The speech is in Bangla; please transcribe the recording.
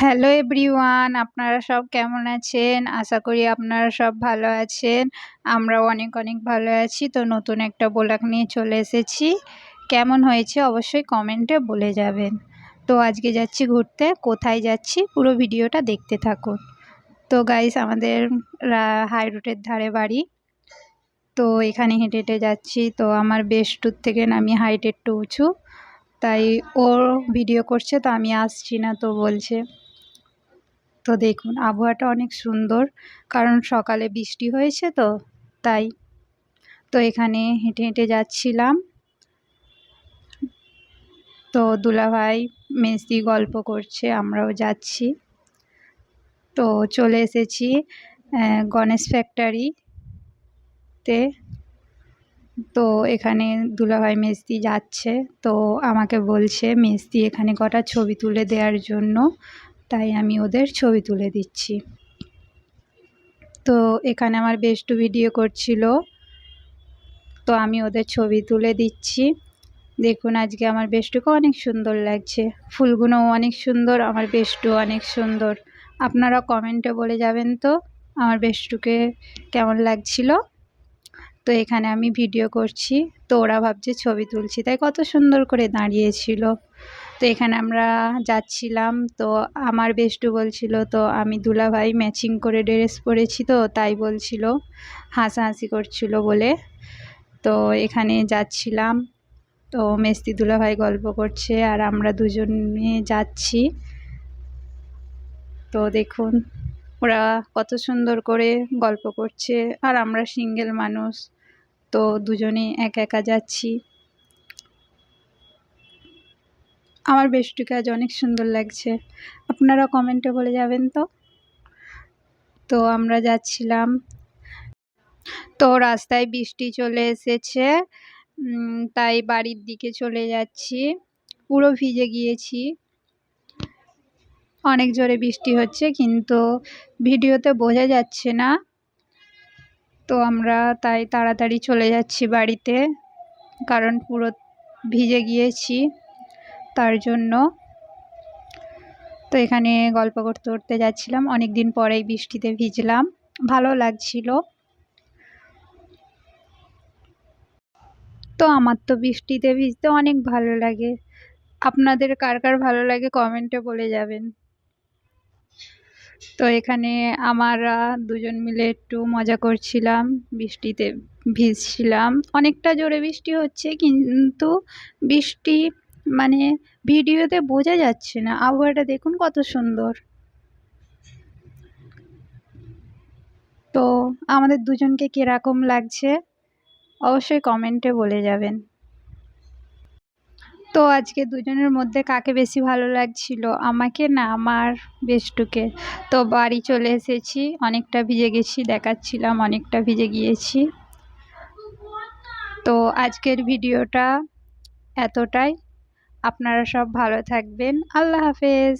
হ্যালো এভরিওয়ান, আপনারা সব কেমন আছেন? আশা করি আপনারা সব ভালো আছেন। আমরাও অনেক অনেক ভালো আছি। তো নতুন একটা ব্লগ নিয়ে চলে এসেছি। কেমন হয়েছে অবশ্যই কমেন্টে বলে যাবেন। তো আজকে যাচ্ছি ঘুরতে। কোথায় যাচ্ছি পুরো ভিডিওটা দেখতে থাকুন। তো গাইস, আমাদের হাই রোডের ধারে বাড়ি। তো এখানে হেঁটে হেঁটে যাচ্ছি। তো আমার বেস্টুর থেকে আমি হাইট একটু উঁচু, তাই ওর ভিডিও করছে, তো আমি আসছি না তো বলছে। তো দেখুন আবহাওয়াটা অনেক সুন্দর, কারণ সকালে বৃষ্টি হয়েছে তো তাই। তো এখানে হেঁটে হেঁটে যাচ্ছিলাম। তো দুলাভাই মেসদি গল্প করছে, আমরাও যাচ্ছি। তো চলে এসেছি গণেশ ফ্যাক্টরিতে। তো এখানে দুলাভাই মেসদি যাচ্ছে, তো আমাকে বলছে মেসদি এখানে কটা ছবি তুলে দেওয়ার জন্য, তাই আমি ওদের ছবি তুলে দিচ্ছি। তো এখানে আমার বেস্টু ভিডিও করছিল, তো আমি ওদের ছবি তুলে দিচ্ছি। দেখুন আজকে আমার বেস্টুকে অনেক সুন্দর লাগছে, ফুলগুলোও অনেক সুন্দর, আমার বেস্টু অনেক সুন্দর। আপনারা কমেন্টে বলে যাবেন তো আমার বেস্টুকে কেমন লাগছিল। তো এখানে আমি ভিডিও করছি, তো ওরা ভাবছে ছবি তুলছি, তাই কত সুন্দর করে দাঁড়িয়েছিল। তো এখানে আমরা যাচ্ছিলাম, তো আমার বেস্টু বলছিল, তো আমি দুলাভাই ম্যাচিং করে ড্রেস পরেছি, তো তাই বলছিল, হাসাহাসি করছিল বলে। তো এখানে যাচ্ছিলাম, তো মেসদি দুলাভাই গল্প করছে আর আমরা দুজনে যাচ্ছি। তো দেখুন ওরা কত সুন্দর করে গল্প করছে, আর আমরা সিঙ্গেল মানুষ, তো দুজনে একা একা যাচ্ছি। আমার বেস্টুকে আজ অনেক সুন্দর লাগছে, আপনারা কমেন্টে বলে যাবেন তো। তো আমরা যাচ্ছিলাম, তো রাস্তায় বৃষ্টি চলে এসেছে, তাই বাড়ির দিকে চলে যাচ্ছি। পুরো ভিজে গিয়েছি, অনেক জোরে বৃষ্টি হচ্ছে, কিন্তু ভিডিওতে বোঝা যাচ্ছে না। তো আমরা তাই তাড়াতাড়ি চলে যাচ্ছি বাড়িতে, কারণ পুরো ভিজে গিয়েছি তার জন্য। তো এখানে গল্প করতে করতে যাচ্ছিলাম, অনেক দিন পরেই বৃষ্টিতে ভিজলাম, ভালো লাগছিল। তো আমার তো বৃষ্টিতে ভিজতে অনেক ভালো লাগে, আপনাদের কার কার ভালো লাগে কমেন্টে বলে যাবেন। তো এখানে আমরা দুজন মিলে একটু মজা করছিলাম, বৃষ্টিতে ভিজছিলাম। অনেকটা জোরে বৃষ্টি হচ্ছে, কিন্তু বৃষ্টি মানে ভিডিওতে বোঝা যাচ্ছে না। আবহাওয়াটা দেখুন কত সুন্দর। তো আমাদের দুজনকে কিরকম লাগছে অবশ্যই কমেন্টে বলে যাবেন। তো আজকে দুজনের মধ্যে কাকে বেশি ভালো লাগছিল, আমাকে না আমার বেস্টুকে। তো বাড়ি চলে এসেছি, অনেকটা ভিজে গেছি, দেখাচ্ছিলাম অনেকটা ভিজে গিয়েছি। তো আজকের ভিডিওটা এতটাই। আপনারা সব ভালো থাকবেন, আল্লাহ হাফেজ।